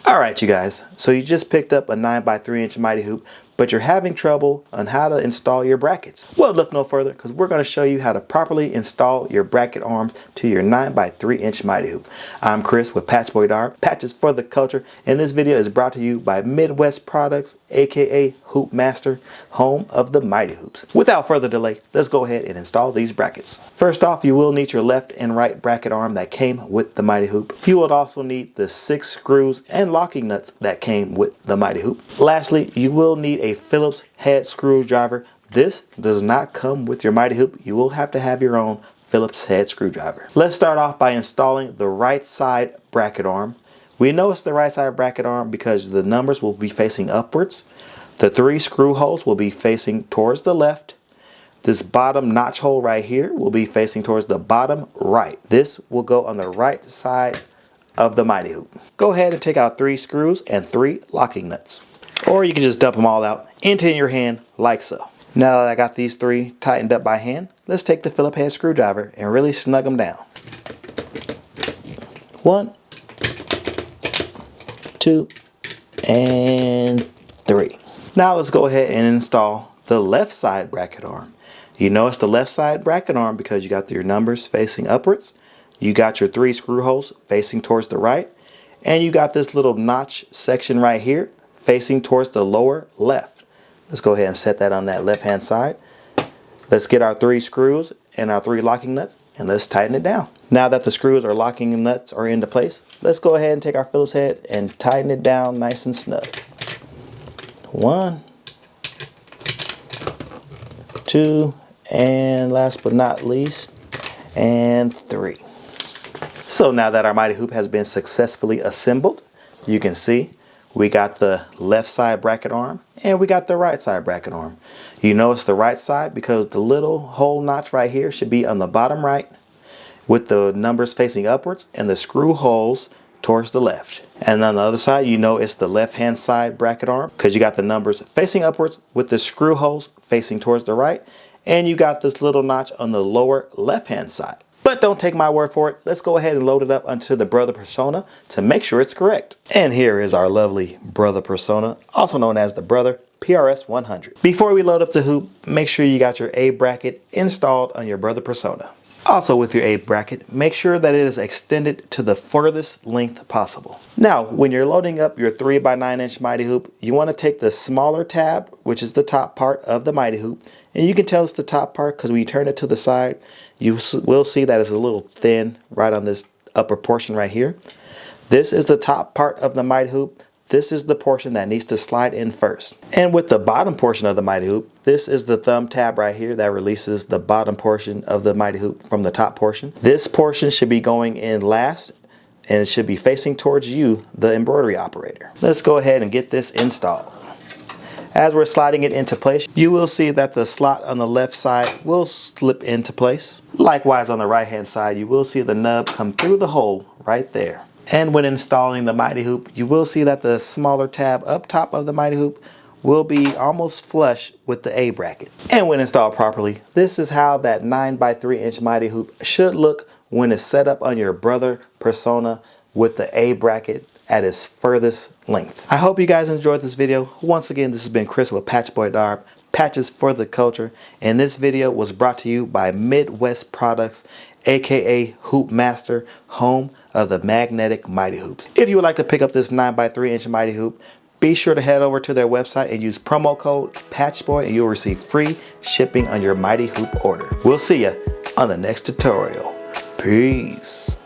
Alright you guys, so you just picked up a 9x3" mighty hoop, but you're having trouble on how to install your brackets. Well, look no further, because we're going to show you how to properly install your bracket arms to your 9x3" mighty hoop. I'm Chris with Embroidery, Patches for the Culture, and this video is brought to you by Midwest Products, aka HoopMaster, home of the mighty hoops. Without further delay, let's go ahead and install these brackets. First off, you will need your left and right bracket arm that came with the mighty hoop. You will also need the 6 screws and locking nuts that came with the mighty hoop. Lastly, you will need a Phillips head screwdriver. This does not come with your mighty hoop. You will have to have your own Phillips head screwdriver. Let's start off by installing the right side bracket arm. We know it's the right side bracket arm because the numbers will be facing upwards. The 3 screw holes will be facing towards the left. This bottom notch hole right here will be facing towards the bottom right. This will go on the right side of the mighty hoop. Go ahead and take out 3 screws and 3 locking nuts. Or you can just dump them all out into your hand like so. Now that I got these 3 tightened up by hand, let's take the Phillips head screwdriver and really snug them down. 1, 2, and 3. Now let's go ahead and install the left side bracket arm. You know it's the left side bracket arm because you got your numbers facing upwards. You got your 3 screw holes facing towards the right. And you got this little notch section right here facing towards the lower left. Let's go ahead and set that on that left hand side. Let's get our 3 screws and our 3 locking nuts and let's tighten it down. Now that the screws or locking nuts are into place, let's go ahead and take our Phillips head and tighten it down nice and snug. 1, 2, and last but not least, and 3. So now that our mighty hoop has been successfully assembled, you can see we got the left side bracket arm and we got the right side bracket arm. You know it's the right side because the little hole notch right here should be on the bottom right with the numbers facing upwards and the screw holes towards the left. And on the other side, you know it's the left hand side bracket arm because you got the numbers facing upwards with the screw holes facing towards the right, and you got this little notch on the lower left hand side. But don't take my word for it. Let's go ahead and load it up onto the Brother Persona to make sure it's correct. And here is our lovely Brother Persona, also known as the Brother PRS100. Before we load up the hoop, make sure you got your A bracket installed on your Brother Persona. Also with your A bracket, make sure that it is extended to the furthest length possible. Now, when you're loading up your 3x9" mighty hoop, you want to take the smaller tab, which is the top part of the mighty hoop, and you can tell it's the top part because when you turn it to the side, you will see that it's a little thin right on this upper portion right here. This is the top part of the mighty hoop. This is the portion that needs to slide in first. And with the bottom portion of the mighty hoop, this is the thumb tab right here that releases the bottom portion of the mighty hoop from the top portion. This portion should be going in last and it should be facing towards you, the embroidery operator. Let's go ahead and get this installed. As we're sliding it into place, you will see that the slot on the left side will slip into place. Likewise on the right hand side, you will see the nub come through the hole right there. And when installing the mighty hoop, you will see that the smaller tab up top of the mighty hoop will be almost flush with the A bracket. And when installed properly, this is how that 9x3" mighty hoop should look when it's set up on your Brother Persona with the A bracket at its furthest length. I hope you guys enjoyed this video. Once again, this has been Chris with Embroidery, Patches for the Culture, and this video was brought to you by Midwest Products, aka HoopMaster, home of the magnetic mighty hoops. If you would like to pick up this 9x3" mighty hoop, be sure to head over to their website and use promo code PATCHBOY and you'll receive free shipping on your mighty hoop order. We'll see you on the next tutorial. Peace.